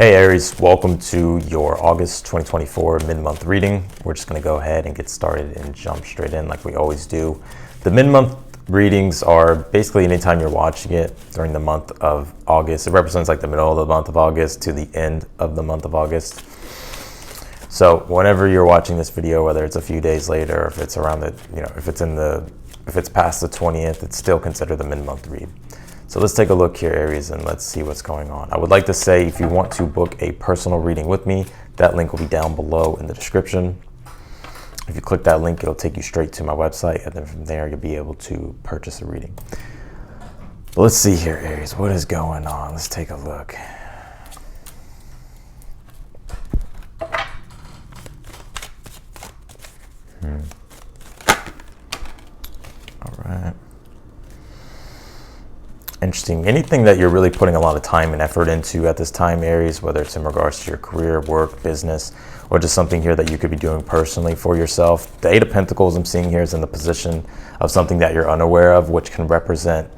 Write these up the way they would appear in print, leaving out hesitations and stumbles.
Hey Aries, welcome to your August 2024 mid-month reading. We're just going to go ahead and get started and jump straight in like we always do. The mid-month readings are basically anytime you're watching it during the month of August. It represents like the middle of the month of August to the end of the month of August. So whenever you're watching this video, whether it's a few days later, or if it's around the, if it's past the 20th, it's still considered the mid-month read. So let's take a look here, Aries, and let's see what's going on. I would like to say, if you want to book a personal reading with me, that link will be down below in the description. If you click that link, it'll take you straight to my website, and then from there, you'll be able to purchase a reading. But let's see here, Aries, what is going on? Let's take a look. All right. Interesting. Anything that you're really putting a lot of time and effort into at this time, Aries, whether it's in regards to your career, work, business, or just something here that you could be doing personally for yourself. The Eight of Pentacles I'm seeing here is in the position of something that you're unaware of, which can represent,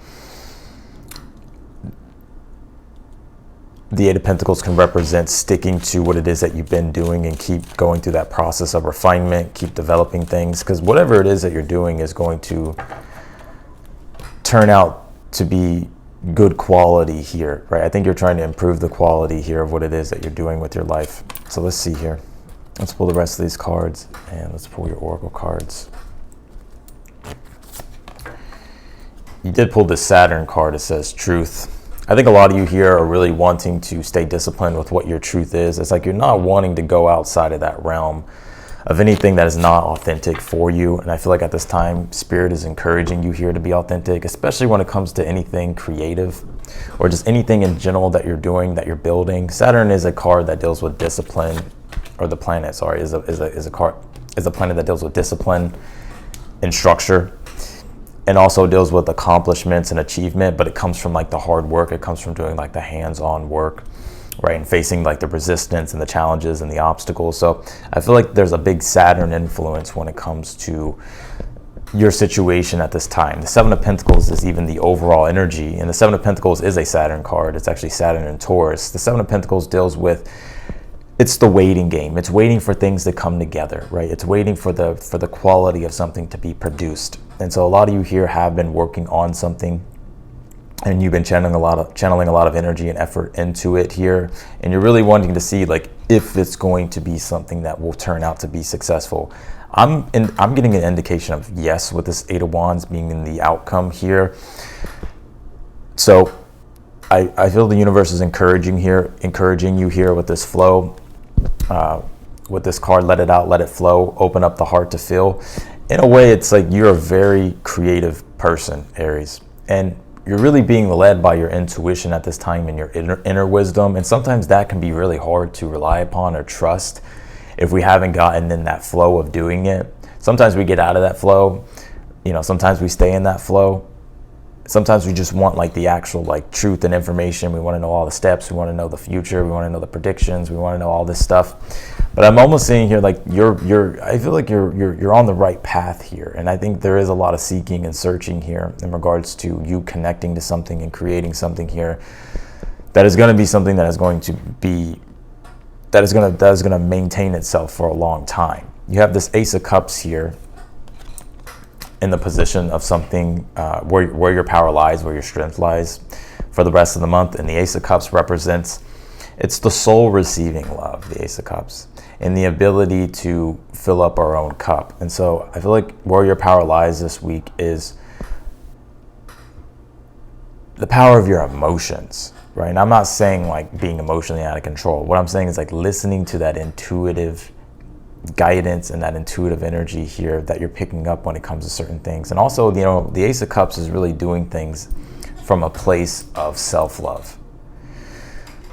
the Eight of Pentacles can represent sticking to what it is that you've been doing and keep going through that process of refinement, keep developing things, because whatever it is that you're doing is going to turn out to be good quality here, right? I think you're trying to improve the quality here of what it is that you're doing with your life. So let's see here. Let's pull the rest of these cards and let's pull your oracle cards. You did pull the Saturn card. It says truth. I think a lot of you here are really wanting to stay disciplined with what your truth is. It's like you're not wanting to go outside of that realm of anything that is not authentic for you. And I feel like at this time, Spirit is encouraging you here to be authentic, especially when it comes to anything creative or just anything in general that you're doing, that you're building. Saturn is a card that deals with discipline, or the planet, sorry, is a planet that deals with discipline and structure, and also deals with accomplishments and achievement, but it comes from like the hard work. It comes from doing like the hands-on work, right? And facing like the resistance and the challenges and the obstacles. So I feel like there's a big Saturn influence when it comes to your situation at this time. The Seven of Pentacles is even the overall energy, and the Seven of Pentacles is a Saturn card. It's actually Saturn and Taurus. The Seven of Pentacles deals with, it's the waiting game. It's waiting for things to come together, right? It's waiting for the quality of something to be produced. And so a lot of you here have been working on something, and you've been channeling a lot of energy and effort into it here, and you're really wanting to see like if it's going to be something that will turn out to be successful. I'm getting an indication of yes with this Eight of Wands being in the outcome here. So I feel the universe is encouraging you here with this flow, with this card. Let it out, let it flow, open up the heart to feel. In a way, it's like you're a very creative person, Aries, and you're really being led by your intuition at this time and your inner wisdom. And sometimes that can be really hard to rely upon or trust if we haven't gotten in that flow of doing it. Sometimes we get out of that flow, sometimes we stay in that flow. Sometimes we just want like the actual like truth and information. We want to know all the steps. We want to know the future. We want to know the predictions. We want to know all this stuff. But I'm almost seeing here like I feel like you're on the right path here. And I think there is a lot of seeking and searching here in regards to you connecting to something and creating something here that is going to be something that is going to maintain itself for a long time. You have this Ace of Cups here in the position of something where your power lies, where your strength lies for the rest of the month. And the Ace of Cups represents, it's the soul receiving love, the Ace of Cups, and the ability to fill up our own cup. And so I feel like where your power lies this week is the power of your emotions, right? And I'm not saying like being emotionally out of control. What I'm saying is like listening to that intuitive guidance and that intuitive energy here that you're picking up when it comes to certain things. And also, the Ace of Cups is really doing things from a place of self-love.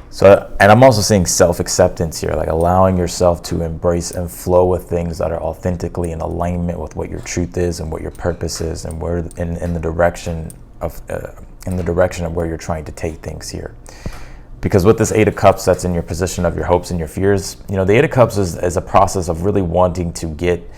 So, and I'm also seeing self-acceptance here, like allowing yourself to embrace and flow with things that are authentically in alignment with what your truth is and what your purpose is, and where in the direction of where you're trying to take things here. Because with this Eight of Cups that's in your position of your hopes and your fears, the Eight of Cups is a process of really wanting to get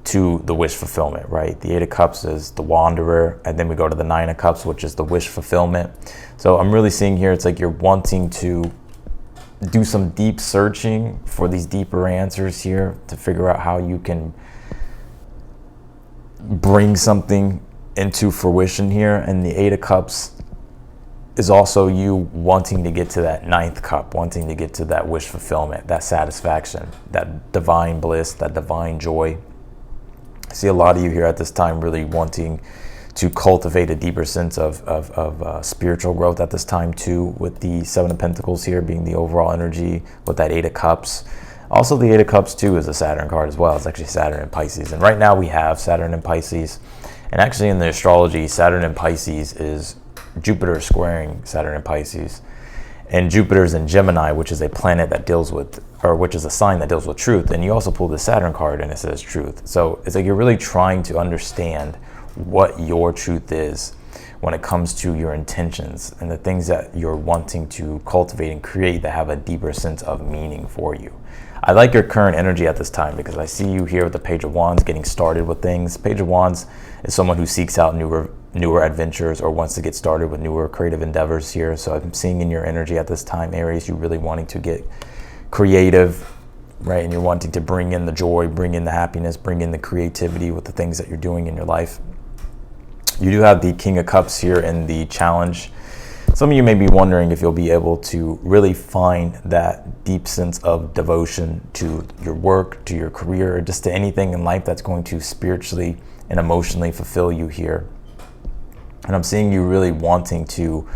to the wish fulfillment, right? The Eight of Cups is the Wanderer, and then we go to the Nine of Cups, which is the wish fulfillment. So I'm really seeing here, it's like you're wanting to do some deep searching for these deeper answers here to figure out how you can bring something into fruition here. And the Eight of Cups is also you wanting to get to that ninth cup, wanting to get to that wish fulfillment, that satisfaction, that divine bliss, that divine joy. I see a lot of you here at this time really wanting to cultivate a deeper sense of spiritual growth at this time too, with the Seven of Pentacles here being the overall energy, with that Eight of Cups. Also, the Eight of Cups too is a Saturn card as well. It's actually Saturn in Pisces. And right now we have Saturn in Pisces. And actually in the astrology, Saturn in Pisces is Jupiter squaring Saturn in Pisces. And Jupiter's in Gemini, which is a planet that deals with, or which is a sign that deals with truth. And you also pull the Saturn card and it says truth. So it's like you're really trying to understand what your truth is when it comes to your intentions and the things that you're wanting to cultivate and create that have a deeper sense of meaning for you. I like your current energy at this time because I see you here with the Page of Wands getting started with things. Page of Wands is someone who seeks out newer adventures or wants to get started with newer creative endeavors here. So I'm seeing in your energy at this time, Aries, you really wanting to get creative, right? And you're wanting to bring in the joy, bring in the happiness, bring in the creativity with the things that you're doing in your life. You do have the King of Cups here in the challenge. Some of you may be wondering if you'll be able to really find that deep sense of devotion to your work, to your career, or just to anything in life that's going to spiritually and emotionally fulfill you here. And I'm seeing you really wanting to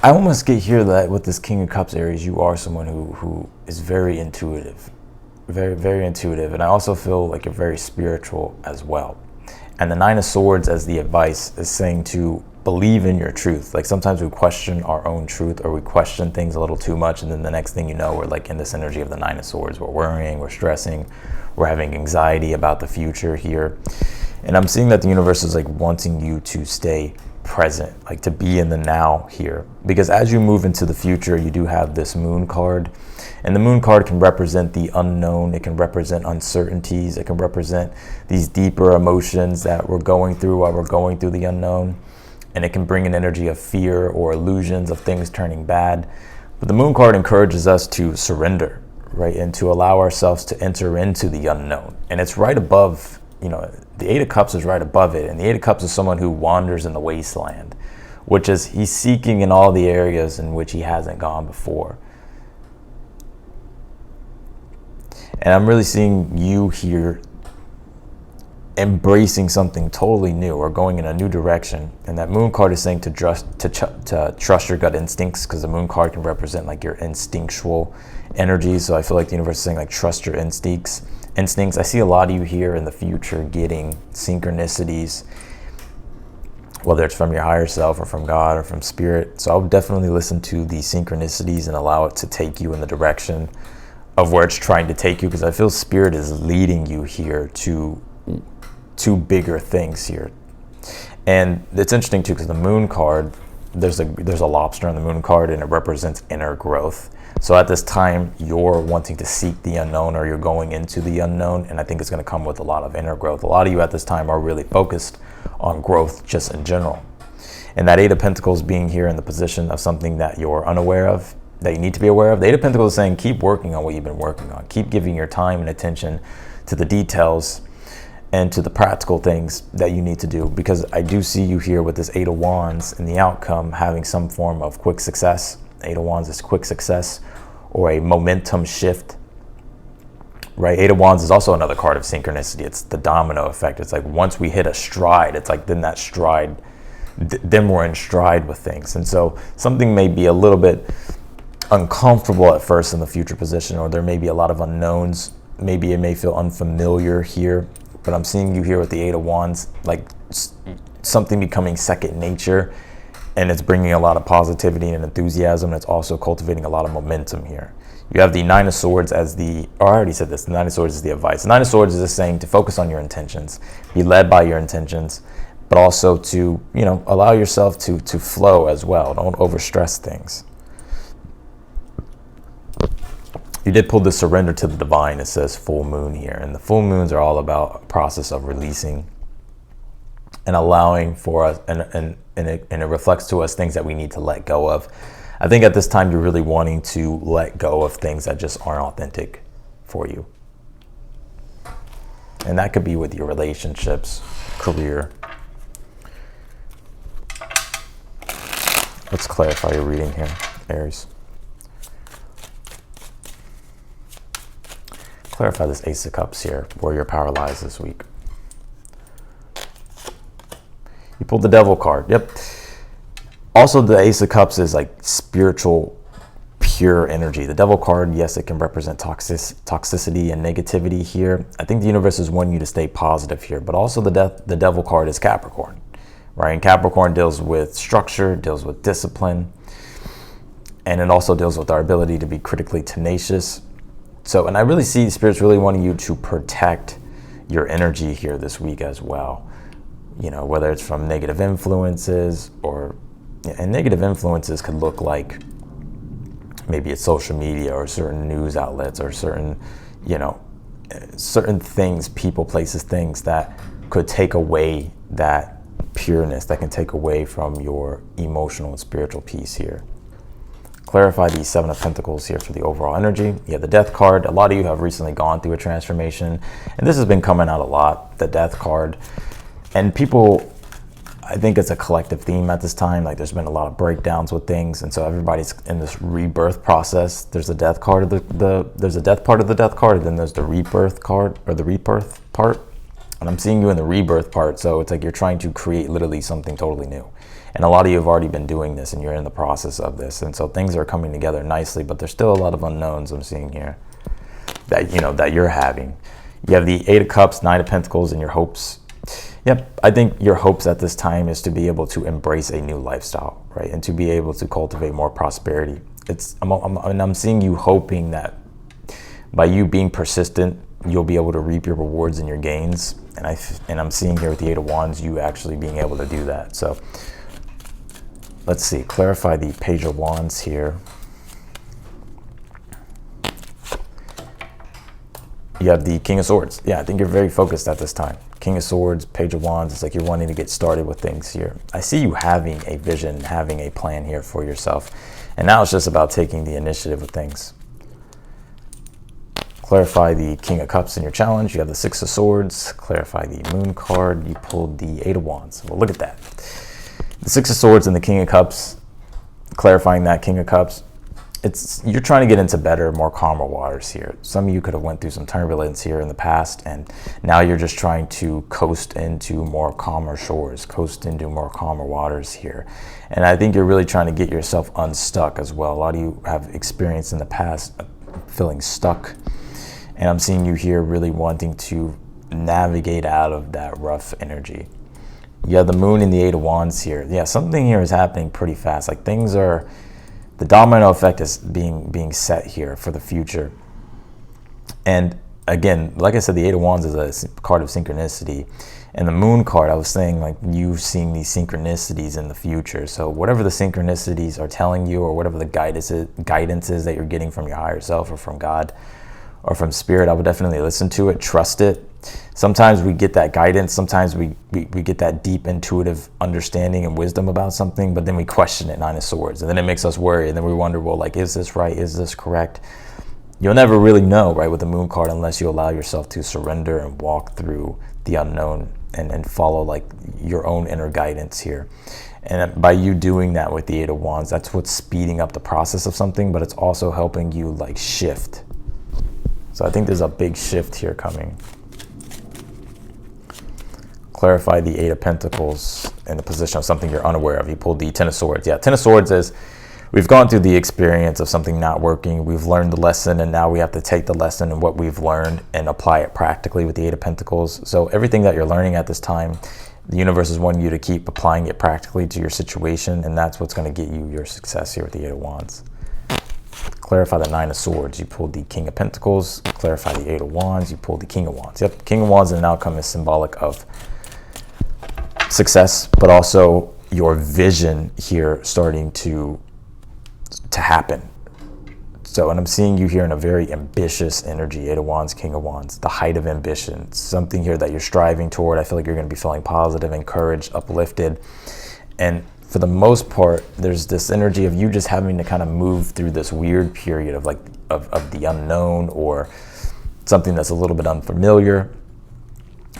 I almost get here that with this King of Cups, Aries, you are someone who is very intuitive. Very, very intuitive. And I also feel like you're very spiritual as well. And the Nine of Swords as the advice is saying to believe in your truth. Like sometimes we question our own truth or we question things a little too much. And then the next thing you know, we're like in this energy of the Nine of Swords. We're worrying, we're stressing, we're having anxiety about the future here. And I'm seeing that the universe is like wanting you to stay present, like to be in the now here. Because as you move into the future, you do have this Moon card. And the Moon card can represent the unknown. It can represent uncertainties. It can represent these deeper emotions that we're going through while we're going through the unknown. And it can bring an energy of fear or illusions of things turning bad. But the Moon card encourages us to surrender, right? And to allow ourselves to enter into the unknown. And it's right above, the Eight of Cups is right above it. And the Eight of Cups is someone who wanders in the wasteland, which is he's seeking in all the areas in which he hasn't gone before. And I'm really seeing you here embracing something totally new or going in a new direction. And that Moon card is saying to trust your gut instincts, because the Moon card can represent like your instinctual energy. So I feel like the universe is saying like trust your instincts. I see a lot of you here in the future getting synchronicities, whether it's from your higher self or from God or from spirit. So I would definitely listen to the synchronicities and allow it to take you in the direction of where it's trying to take you, because I feel spirit is leading you here to bigger things here. And it's interesting too, because the Moon card, there's a lobster on the Moon card, and it represents inner growth. So at this time, you're wanting to seek the unknown, or you're going into the unknown, and I think it's going to come with a lot of inner growth. A lot of you at this time are really focused on growth just in general. And that Eight of Pentacles being here in the position of something that you're unaware of, that you need to be aware of. The Eight of Pentacles is saying keep working on what you've been working on. Keep giving your time and attention to the details and to the practical things that you need to do. Because I do see you here with this Eight of Wands and the outcome having some form of quick success. Eight of Wands is quick success or a momentum shift, right? Eight of Wands is also another card of synchronicity. It's the domino effect. It's like once we hit a stride, it's like then that stride, then we're in stride with things. And so something may be a little bit uncomfortable at first in the future position, or there may be a lot of unknowns. Maybe it may feel unfamiliar here, but I'm seeing you here with the Eight of Wands, like something becoming second nature, and it's bringing a lot of positivity and enthusiasm. And it's also cultivating a lot of momentum here. You have the Nine of Swords as I already said this, the Nine of Swords is the advice. The Nine of Swords is just saying to focus on your intentions, be led by your intentions, but also to, allow yourself to flow as well. Don't overstress things. You did pull the surrender to the divine. It says full moon here. And the full moons are all about a process of releasing and allowing for us, and it reflects to us things that we need to let go of. I think at this time you're really wanting to let go of things that just aren't authentic for you. And that could be with your relationships, career. Let's clarify your reading here, Aries. Clarify this Ace of Cups here, where you're paralyzed this week. You pulled the Devil card. Yep. Also, the Ace of Cups is like spiritual, pure energy. The Devil card, yes, it can represent toxicity and negativity here. I think the universe is wanting you to stay positive here, but also the Devil card is Capricorn, right? And Capricorn deals with structure, deals with discipline, and it also deals with our ability to be critically tenacious. So, and I really see spirits really wanting you to protect your energy here this week as well. You know, whether it's from negative influences and negative influences could look like maybe it's social media or certain news outlets or certain things, people, places, things that could take away that pureness, that can take away from your emotional and spiritual peace here. Clarify the Seven of Pentacles here for the overall energy. You have the Death card. A lot of you have recently gone through a transformation, and this has been coming out a lot, the Death card. And people, I think it's a collective theme at this time. Like there's been a lot of breakdowns with things, and so everybody's in this rebirth process. There's a death card of there's a death part of the Death card, and then there's the rebirth card, or the rebirth part. And I'm seeing you in the rebirth part, so it's like you're trying to create literally something totally new. And a lot of you have already been doing this, and you're in the process of this, and so things are coming together nicely. But there's still a lot of unknowns I'm seeing here that you're having. You have the Eight of Cups, Nine of Pentacles, and your hopes. Yep, I think your hopes at this time is to be able to embrace a new lifestyle, right? And to be able to cultivate more prosperity. I'm seeing you hoping that by you being persistent, you'll be able to reap your rewards and your gains. And I'm seeing here with the Eight of Wands, you actually being able to do that. So let's see, clarify the Page of Wands here. You have the King of Swords. Yeah, I think you're very focused at this time. King of Swords, Page of Wands, it's like you're wanting to get started with things here. I see you having a vision, having a plan here for yourself. And now it's just about taking the initiative with things. Clarify the King of Cups in your challenge. You have the Six of Swords. Clarify the Moon card. You pulled the Eight of Wands. Well, look at that. The Six of Swords and the King of Cups, clarifying that King of Cups, you're trying to get into better, more calmer waters here. Some of you could have went through some turbulence here in the past, and now you're just trying to coast into more calmer shores, coast into more calmer waters here. And I think you're really trying to get yourself unstuck as well. A lot of you have experienced in the past feeling stuck, and I'm seeing you here really wanting to navigate out of that rough energy. You have the Moon and the Eight of Wands here. Yeah, something here is happening pretty fast. Like things are, the domino effect is being set here for the future. And again, like I said, the Eight of Wands is a card of synchronicity. And the Moon card, I was saying like you seeing these synchronicities in the future. So whatever the synchronicities are telling you, or whatever the guidance is that you're getting from your higher self or from God or from Spirit, I would definitely listen to it, trust it. Sometimes we get that guidance, sometimes we get that deep intuitive understanding and wisdom about something, but then we question it, Nine of Swords, and then it makes us worry, and then we wonder, well, like, is this right? Is this correct? You'll never really know, right, with the Moon card, unless you allow yourself to surrender and walk through the unknown and follow like your own inner guidance here. And by you doing that with the Eight of Wands, that's what's speeding up the process of something, but it's also helping you like shift. So I think there's a big shift here coming. Clarify the Eight of Pentacles in the position of something you're unaware of. You pulled the Ten of Swords. Yeah, Ten of Swords is, we've gone through the experience of something not working. We've learned the lesson, and now we have to take the lesson and what we've learned and apply it practically with the Eight of Pentacles. So everything that you're learning at this time, the universe is wanting you to keep applying it practically to your situation, and that's what's going to get you your success here with the Eight of Wands. Clarify the Nine of Swords. You pulled the King of Pentacles. Clarify the Eight of Wands. You pulled the King of Wands. Yep, King of Wands and an outcome is symbolic of success, but also your vision here starting to happen. So, and I'm seeing you here in a very ambitious energy, Eight of Wands, King of Wands, the height of ambition, something here that you're striving toward. I feel like you're going to be feeling positive, encouraged, uplifted. And for the most part, there's this energy of you just having to kind of move through this weird period of like, of the unknown or something that's a little bit unfamiliar.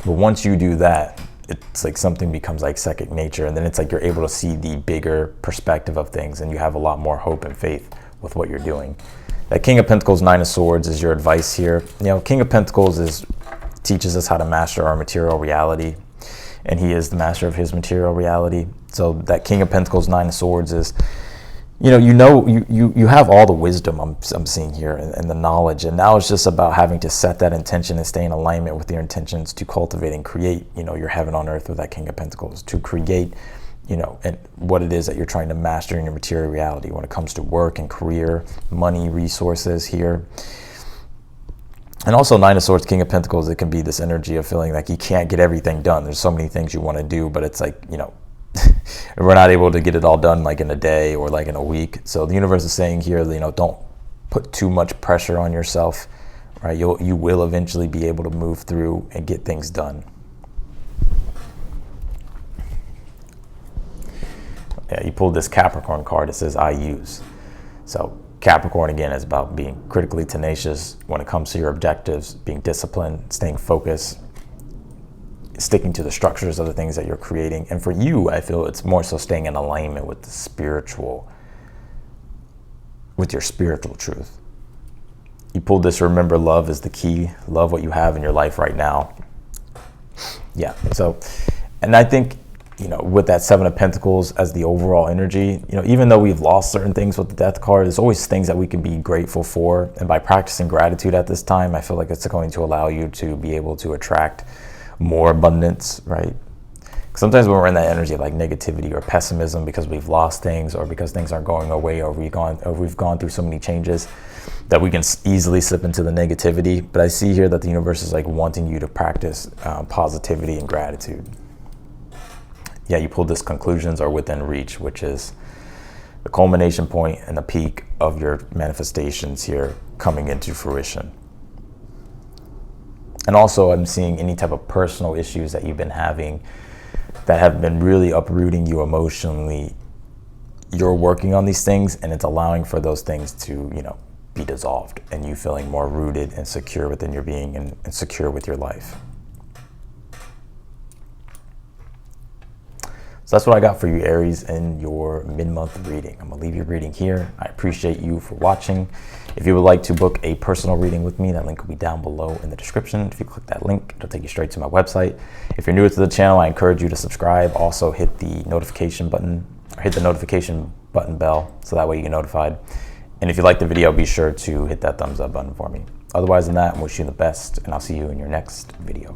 But once you do that, it's like something becomes like second nature. And then it's like you're able to see the bigger perspective of things and you have a lot more hope and faith with what you're doing. That King of Pentacles, Nine of Swords is your advice here. You know, King of Pentacles teaches us how to master our material reality, and he is the master of his material reality. So that King of Pentacles, Nine of Swords is, you have all the wisdom I'm seeing here and the knowledge, and now it's just about having to set that intention and stay in alignment with your intentions to cultivate and create, your heaven on earth with that King of Pentacles, to create, and what it is that you're trying to master in your material reality when it comes to work and career, money, resources here. And also Nine of Swords, King of Pentacles, it can be this energy of feeling like you can't get everything done. There's so many things you want to do, but it's like, we're not able to get it all done like in a day or like in a week. So the universe is saying here, don't put too much pressure on yourself, right? You will eventually be able to move through and get things done. Yeah, you pulled this Capricorn card. It says, I use. So Capricorn, again, is about being critically tenacious when it comes to your objectives, being disciplined, staying focused, sticking to the structures of the things that you're creating. And for you, I feel it's more so staying in alignment with with your spiritual truth. You pulled this, remember, love is the key. Love what you have in your life right now. Yeah, so, and I think, with that Seven of Pentacles as the overall energy, even though we've lost certain things with the Death card, there's always things that we can be grateful for. And by practicing gratitude at this time, I feel like it's going to allow you to be able to attract more abundance, right? Sometimes when we're in that energy of like negativity or pessimism because we've lost things or because things aren't going our way or we've gone through so many changes that we can easily slip into the negativity. But I see here that the universe is like wanting you to practice positivity and gratitude. Yeah, you pulled this, conclusions are within reach, which is the culmination point and the peak of your manifestations here coming into fruition. And also I'm seeing any type of personal issues that you've been having that have been really uprooting you emotionally. You're working on these things and it's allowing for those things to, be dissolved and you feeling more rooted and secure within your being and secure with your life. So that's what I got for you, Aries, in your mid-month reading. I'm gonna leave your reading here. I appreciate you for watching. If you would like to book a personal reading with me, that link will be down below in the description. If you click that link, it'll take you straight to my website. If you're new to the channel, I encourage you to subscribe. Also hit the notification button, or hit the notification button bell, so that way you get notified. And if you like the video, be sure to hit that thumbs up button for me. Otherwise than that, I'm wishing you the best, and I'll see you in your next video.